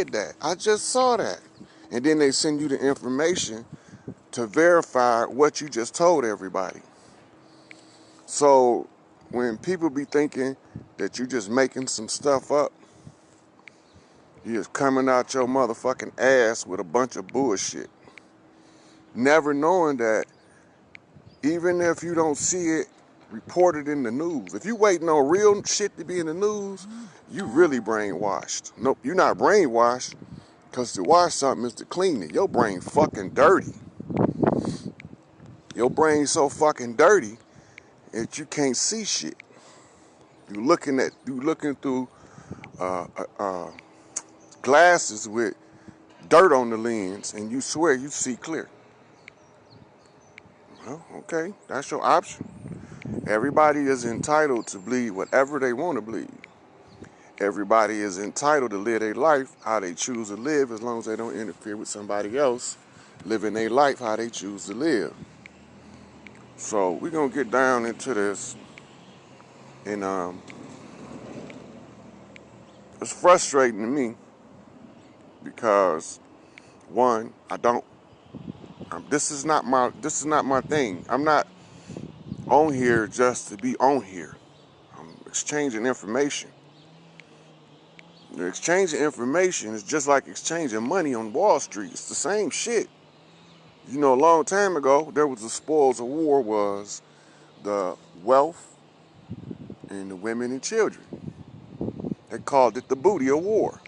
that. I just saw that. And then they send you the information to verify what you just told everybody. So when people be thinking that you just making some stuff up, you just coming out your motherfucking ass with a bunch of bullshit. Never knowing that even if you don't see it reported in the news, if you waiting on real shit to be in the news, you really brainwashed. Nope, you're not brainwashed, because to wash something is to clean it. Your brain fucking dirty. Your brain's so fucking dirty that you can't see shit. You looking through glasses with dirt on the lens, and you swear you see clear. Well, okay, that's your option. Everybody is entitled to believe whatever they want to believe. Everybody is entitled to live their life how they choose to live, as long as they don't interfere with somebody else living their life how they choose to live. So we're gonna get down into this, and it's frustrating to me because, one, this is not my thing. I'm not on here just to be on here. I'm exchanging information. The exchanging information is just like exchanging money on Wall Street. It's the same shit. You know, a long time ago, there was the spoils of war, was the wealth and the women and children. They called it the booty of war.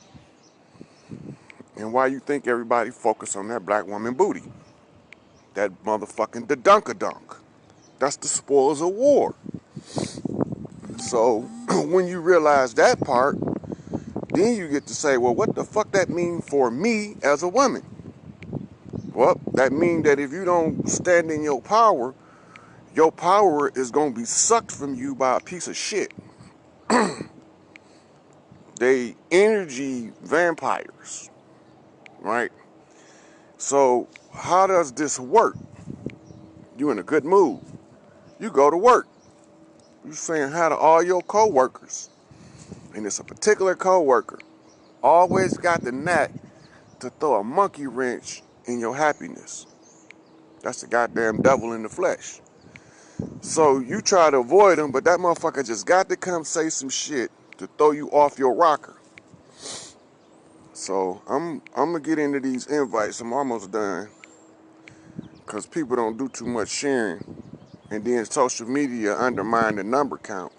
And why you think everybody focused on that black woman booty? That motherfucking da-dunk-a-dunk. That's the spoils of war. So when you realize that part, then you get to say, well, what the fuck that mean for me as a woman? Well, that means that if you don't stand in your power is going to be sucked from you by a piece of shit. They energy vampires, right? So how does this work? You in a good mood. You go to work. You saying hi to all your coworkers. And it's a particular coworker always got the knack to throw a monkey wrench in your happiness. That's the goddamn devil in the flesh. So you try to avoid him, but that motherfucker just got to come say some shit to throw you off your rocker. So I'm gonna get into these invites. I'm almost done, because people don't do too much sharing, and then social media undermine the number count.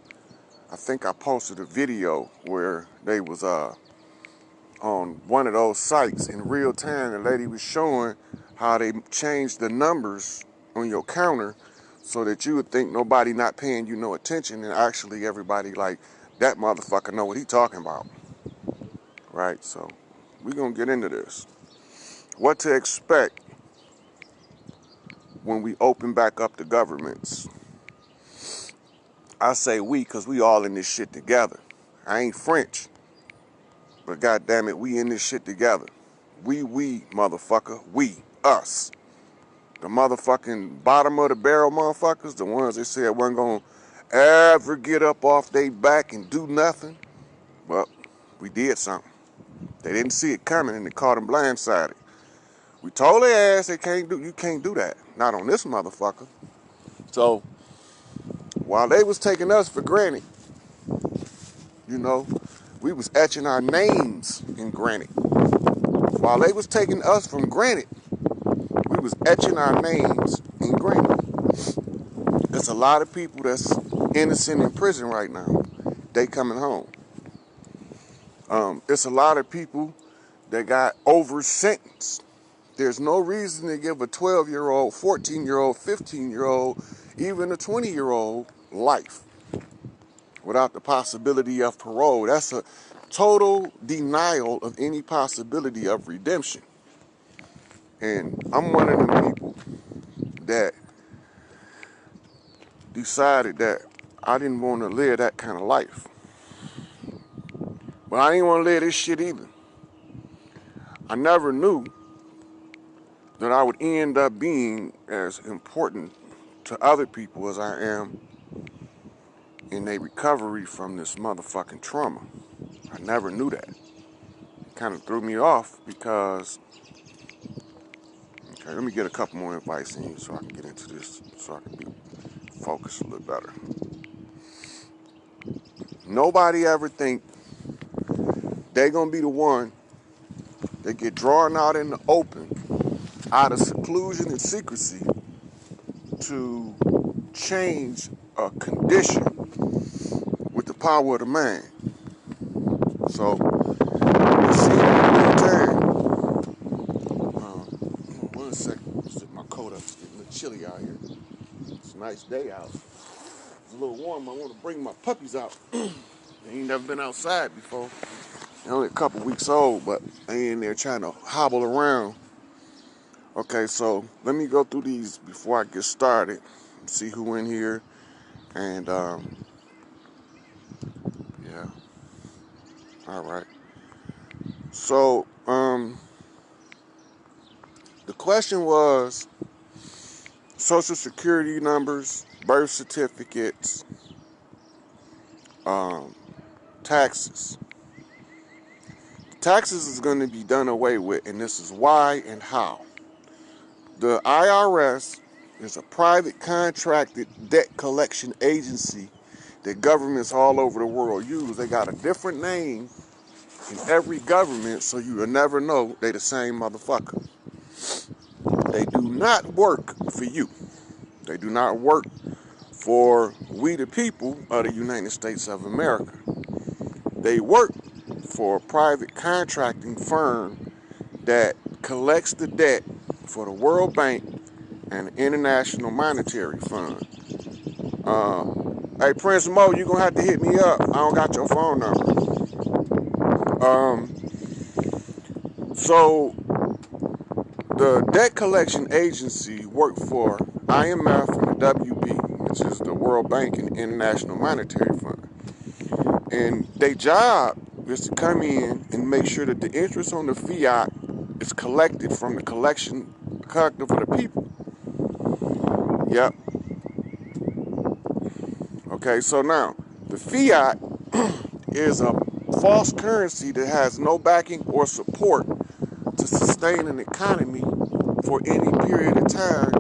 I think I posted a video where they was on one of those sites in real time. The lady was showing how they changed the numbers on your counter so that you would think nobody not paying you no attention, and actually everybody like, that motherfucker know what he talking about. Right? So we're gonna get into this. What to expect when we open back up the governments. I say we because we all in this shit together. I ain't French, but goddamn it, we in this shit together. We motherfucker, we, us. The motherfucking bottom of the barrel motherfuckers, the ones that said weren't gonna ever get up off their back and do nothing. Well, we did something. They didn't see it coming and they caught them blindsided. We told their ass you can't do that. Not on this motherfucker. So while they was taking us for granted, you know, we was etching our names in granite. While they was taking us from granted, we was etching our names in granite. There's a lot of people that's innocent in prison right now. They coming home. It's a lot of people that got over sentenced. There's no reason to give a 12-year-old, 14-year-old, 15-year-old, even a 20-year-old life without the possibility of parole. That's a total denial of any possibility of redemption. And I'm one of the people that decided that I didn't want to live that kind of life. But I didn't want to live this shit either. I never knew that I would end up being as important to other people as I am in their recovery from this motherfucking trauma. I never knew that. kind of threw me off because, okay, let me get a couple more invites in so I can get into this, so I can be focused a little better. Nobody ever think they gonna be the one that get drawn out in the open, out of seclusion and secrecy, to change a condition with the power of the mind. So, you see it time. 1 second, stick my coat up. It's getting a little chilly out here. It's a nice day out. It's a little warm. I want to bring my puppies out. They ain't never been outside before. They're only a couple weeks old, but they in there trying to hobble around. Okay, so let me go through these before I get started. See who in here. And, yeah. All right. So, the question was Social Security numbers, birth certificates, taxes. Taxes is going to be done away with, and this is why and how. The IRS is a private contracted debt collection agency that governments all over the world use. They got a different name in every government, so you will never know they the same motherfucker. They do not work for you. They do not work for we the people of the United States of America. They work for a private contracting firm that collects the debt for the World Bank and the International Monetary Fund. Hey, Prince Mo, you're going to have to hit me up. I don't got your phone number. So, the debt collection agency worked for IMF and the WB, which is the World Bank and International Monetary Fund. And their job is to come in and make sure that the interest on the fiat is collected from the collector for the people. Yep. Okay, so now, the fiat is a false currency that has no backing or support to sustain an economy for any period of time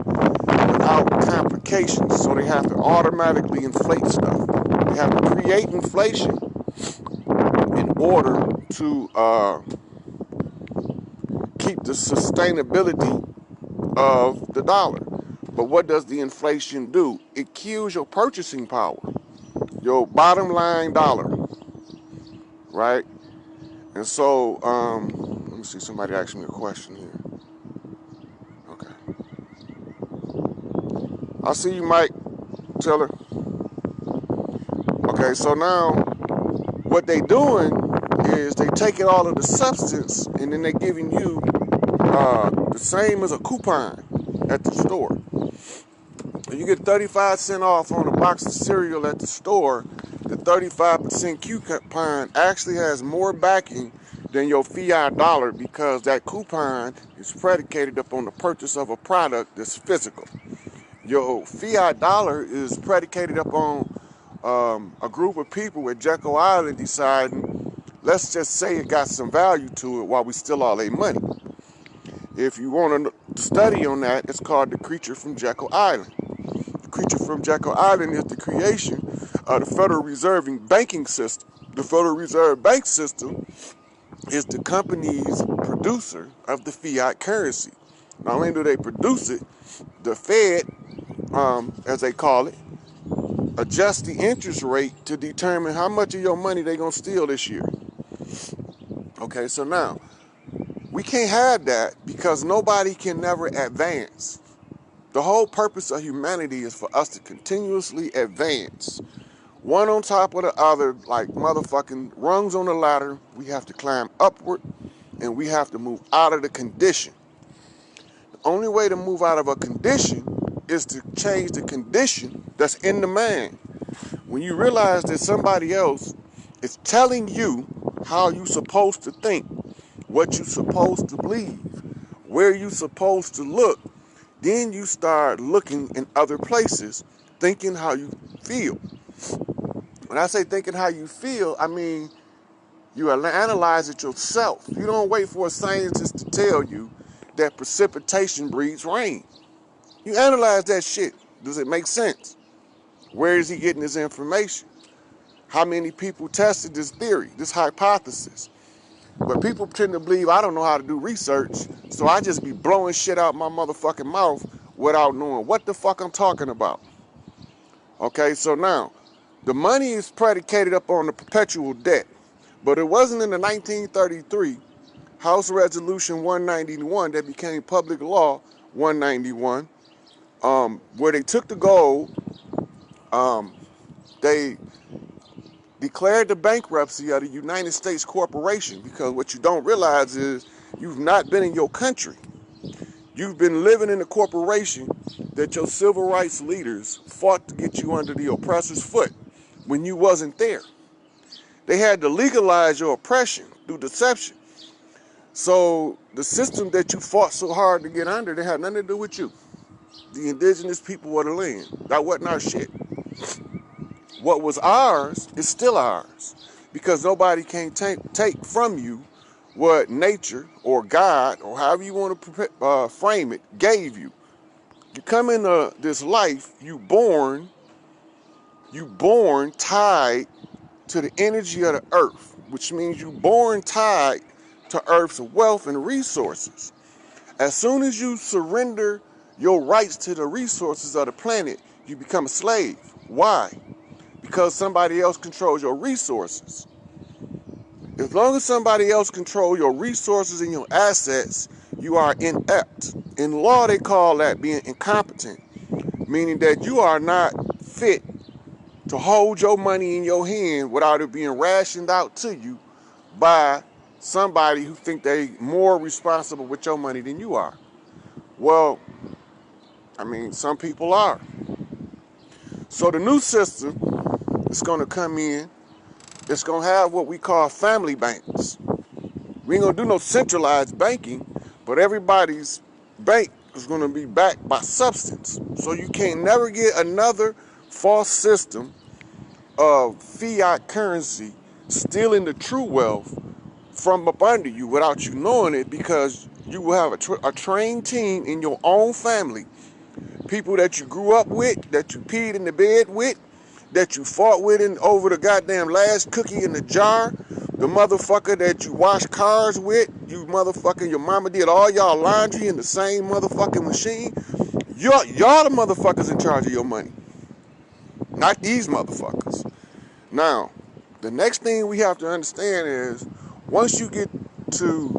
without complications. So they have to automatically inflate stuff. They have to create inflation in order to keep the sustainability of the dollar. But what does the inflation do? It kills your purchasing power, your bottom line dollar, right? And so, let me see, somebody asked me a question here. Okay. I see you, Mike Tiller. Okay, so now what they doing is they taking all of the substance and then they giving you the same as a coupon at the store. If you get 35 cents off on a box of cereal at the store, the 35% coupon actually has more backing than your fiat dollar because that coupon is predicated upon the purchase of a product that's physical. Your fiat dollar is predicated upon a group of people at Jekyll Island deciding, let's just say it got some value to it while we steal all their money. If you want to study on that, it's called The Creature from Jekyll Island. The Creature from Jekyll Island is the creation of the Federal Reserve banking system. The Federal Reserve bank system is the company's producer of the fiat currency. Not only do they produce it, the Fed, as they call it, adjusts the interest rate to determine how much of your money they're going to steal this year. Okay, so now, we can't have that because nobody can never advance. The whole purpose of humanity is for us to continuously advance. One on top of the other, like motherfucking rungs on the ladder. We have to climb upward and we have to move out of the condition. The only way to move out of a condition is to change the condition that's in the mind. When you realize that somebody else is telling you how you're supposed to think, what you're supposed to believe, where you're supposed to look, then you start looking in other places, thinking how you feel. When I say thinking how you feel, I mean You analyze it yourself. You don't wait for a scientist to tell you that precipitation breeds rain. You analyze that shit. Does it make sense? Where is he getting his information? How many people tested this theory, this hypothesis? But people tend to believe I don't know how to do research, so I just be blowing shit out my motherfucking mouth without knowing what the fuck I'm talking about. Okay, so now, the money is predicated upon the perpetual debt, but it wasn't in the 1933 House Resolution 191 that became Public Law 191, where they took the gold, they declared the bankruptcy of the United States Corporation, because what you don't realize is you've not been in your country. You've been living in a corporation that your civil rights leaders fought to get you under the oppressor's foot when you wasn't there. They had to legalize your oppression through deception. So the system that you fought so hard to get under, they had nothing to do with you. The indigenous people of the land. That wasn't our shit. What was ours is still ours, because nobody can take from you what nature or God, or however you want to frame it, gave you. You come into this life, you born tied to the energy of the earth, which means you born tied to earth's wealth and resources. As soon as you surrender your rights to the resources of the planet, you become a slave. Why? Because somebody else controls your resources. As long as somebody else controls your resources and your assets, you are inept. In law, they call that being incompetent, meaning that you are not fit to hold your money in your hand without it being rationed out to you by somebody who think they more responsible with your money than you are. Well, I mean, some people are. So the new system is going to come in. It's going to have what we call family banks. We ain't going to do no centralized banking, but everybody's bank is going to be backed by substance. So you can't never get another false system of fiat currency stealing the true wealth from up under you without you knowing it, because you will have a trained team in your own family. People that you grew up with, that you peed in the bed with, that you fought with over the goddamn last cookie in the jar, the motherfucker that you washed cars with, you motherfucker, your mama did all y'all laundry in the same motherfucking machine. Y'all the motherfuckers in charge of your money, not these motherfuckers. Now, the next thing we have to understand is, once you get to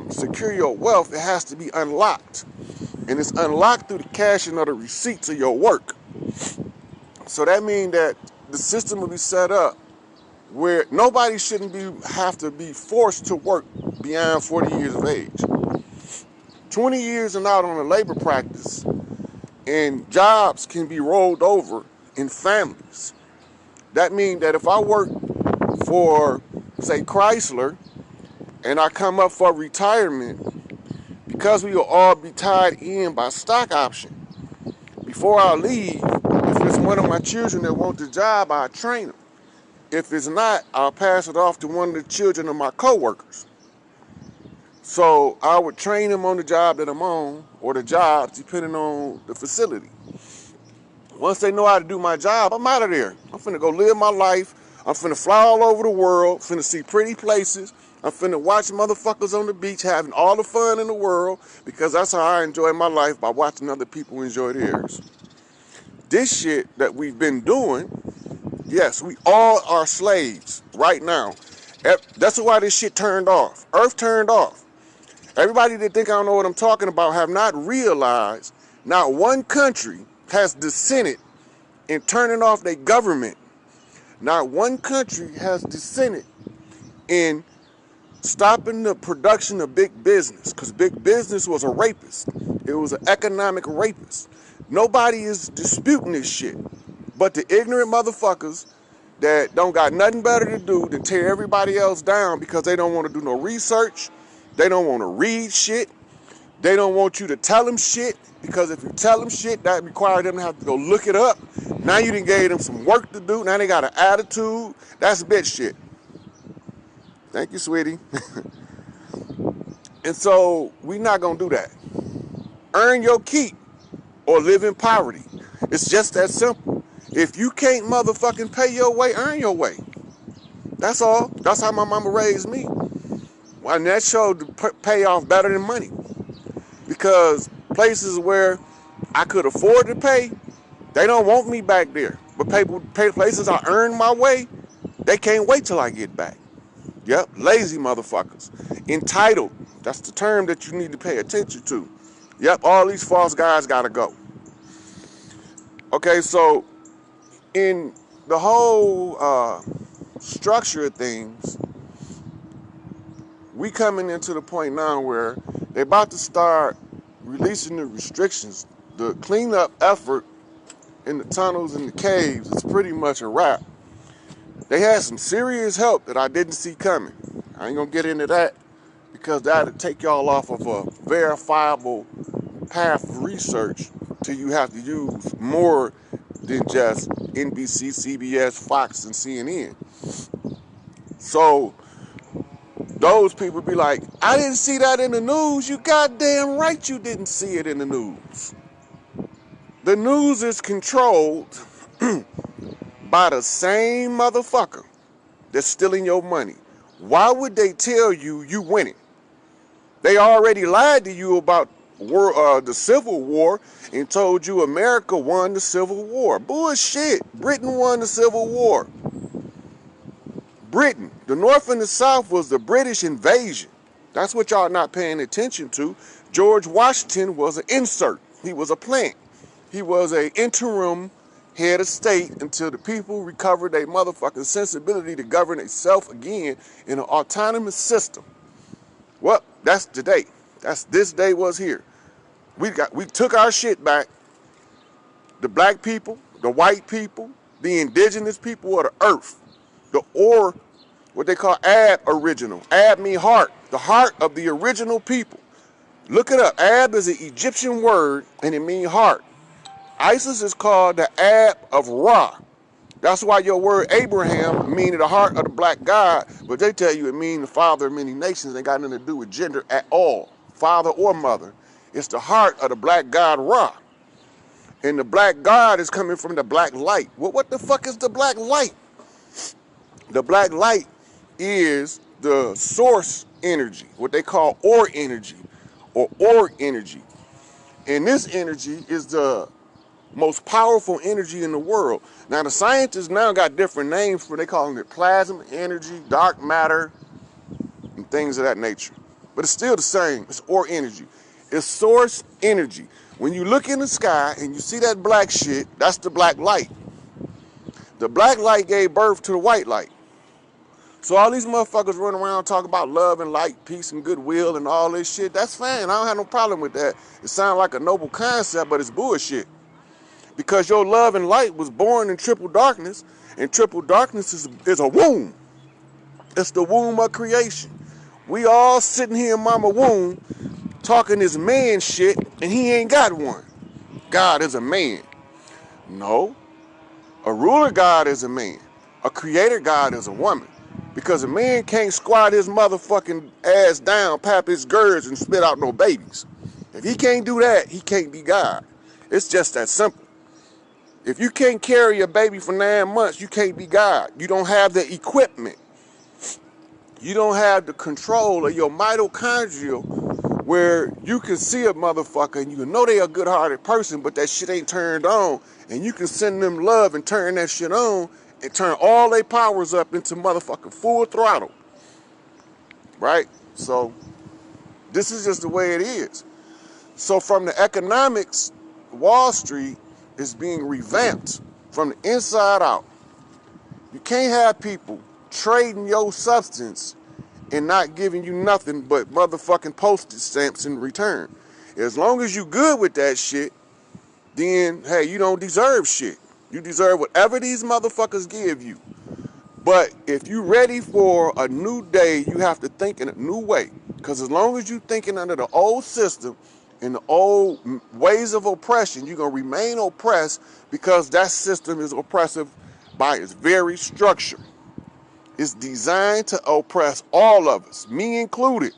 secure your wealth, it has to be unlocked. And it's unlocked through the cashing of the receipts of your work. So that means that the system will be set up where nobody shouldn't have to be forced to work beyond 40 years of age. 20 years and out on a labor practice, and jobs can be rolled over in families. That means that if I work for, say, Chrysler, and I come up for retirement, because we will all be tied in by stock option, before I leave, if it's one of my children that want the job, I'll train them. If it's not, I'll pass it off to one of the children of my coworkers. So I would train them on the job that I'm on, or the jobs, depending on the facility. Once they know how to do my job, I'm out of there. I'm finna go live my life. I'm finna fly all over the world, finna see pretty places. I'm finna watch motherfuckers on the beach having all the fun in the world, because that's how I enjoy my life, by watching other people enjoy theirs. This shit that we've been doing, yes, we all are slaves right now. That's why this shit turned off. Earth turned off. Everybody that think I don't know what I'm talking about have not realized not one country has dissented in turning off their government. Not one country has dissented in stopping the production of big business, because big business was a rapist. It was an economic rapist. Nobody is disputing this shit, but the ignorant motherfuckers that don't got nothing better to do than tear everybody else down, because they don't want to do no research. They don't want to read shit. They don't want you to tell them shit, because if you tell them shit, that requires them to have to go look it up. Now you done gave them some work to do. Now they got an attitude. That's bitch shit. Thank you, sweetie. And so we're not going to do that. Earn your keep or live in poverty. It's just that simple. If you can't motherfucking pay your way, earn your way. That's all. That's how my mama raised me. And that showed the payoff better than money. Because places where I could afford to pay, they don't want me back there. But places I earn my way, they can't wait till I get back. Yep, lazy motherfuckers. Entitled. That's the term that you need to pay attention to. Yep, all these false guys gotta go. Okay, so in the whole structure of things, we coming into the point now where they about to start releasing the restrictions. The cleanup effort in the tunnels and the caves is pretty much a wrap. They had some serious help that I didn't see coming. I ain't gonna get into that because that'll take y'all off of a verifiable path of research till you have to use more than just NBC, CBS, Fox, and CNN. So those people be like, I didn't see that in the news. You goddamn right you didn't see it in the news. The news is controlled by the same motherfucker that's stealing your money. Why would they tell you you winning? They already lied to you about the Civil War and told you America won the Civil War. Bullshit. Britain won the Civil War. Britain, the North and the South was the British invasion. That's what y'all not paying attention to. George Washington was an insert. He was a plant. He was an interim head of state until the people recovered their motherfucking sensibility to govern themselves again in an autonomous system. Well, that's today. This day was here. We took our shit back. The black people, the white people, the indigenous people of the earth, what they call Aboriginal. Ab mean heart, the heart of the original people. Look it up. Ab is an Egyptian word and it means heart. Isis is called the Ab of Ra. That's why your word Abraham means the heart of the black God, but they tell you it means the father of many nations. It ain't got nothing to do with gender at all, father or mother. It's the heart of the black God Ra. And the black God is coming from the black light. Well, what the fuck is the black light? The black light is the source energy, what they call or energy or energy. And this energy is the most powerful energy in the world. Now the scientists now got different names for, they calling it plasma energy, dark matter, and things of that nature. But it's still the same. It's or energy. It's source energy. When you look in the sky and you see that black shit, that's the black light. The black light gave birth to the white light. So all these motherfuckers running around talking about love and light, peace and goodwill and all this shit, that's fine. I don't have no problem with that. It sounds like a noble concept, but it's bullshit. Because your love and light was born in triple darkness, and triple darkness is a womb. It's the womb of creation. We all sitting here in mama womb talking this man shit, and he ain't got one. God is a man. No. A ruler God is a man. A creator God is a woman. Because a man can't squat his motherfucking ass down, pap his girds, and spit out no babies. If he can't do that, he can't be God. It's just that simple. If you can't carry a baby for 9 months, you can't be God. You don't have the equipment. You don't have the control of your mitochondrial where you can see a motherfucker and you can know they're a good-hearted person, but that shit ain't turned on. And you can send them love and turn that shit on and turn all their powers up into motherfucking full throttle. Right? So this is just the way it is. So from the economics, Wall Street is being revamped from the inside out. You can't have people trading your substance and not giving you nothing but motherfucking postage stamps in return. As long as you good with that shit, then, hey, you don't deserve shit. You deserve whatever these motherfuckers give you. But if you ready for a new day, you have to think in a new way. Because as long as you thinking under the old system and the old ways of oppression, you're going to remain oppressed because that system is oppressive by its very structure. It's designed to oppress all of us, me included.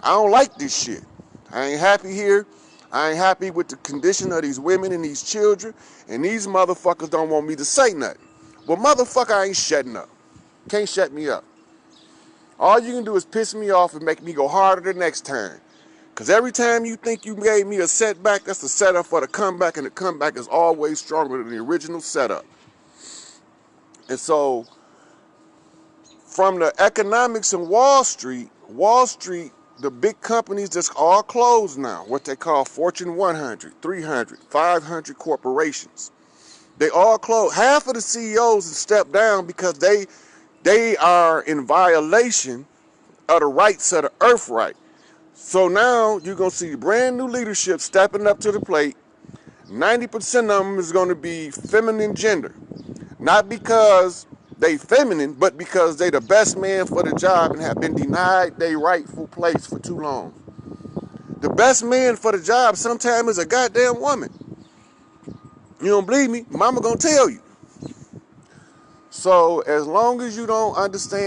I don't like this shit. I ain't happy here. I ain't happy with the condition of these women and these children, and these motherfuckers don't want me to say nothing. Well, motherfucker, I ain't shutting up. Can't shut me up. All you can do is piss me off and make me go harder the next time. Because every time you think you gave me a setback, that's the setup for the comeback, and the comeback is always stronger than the original setup. And so, from the economics in Wall Street, the big companies that's all closed now, what they call Fortune 100, 300, 500 corporations, they all closed. Half of the CEOs have stepped down because they are in violation of the rights of the earth right. So now you're going to see brand new leadership stepping up to the plate. 90% of them is going to be feminine gender. Not because they feminine, but because they the best man for the job and have been denied their rightful place for too long. The best man for the job sometimes is a goddamn woman. You don't believe me? Mama gonna tell you. So as long as you don't understand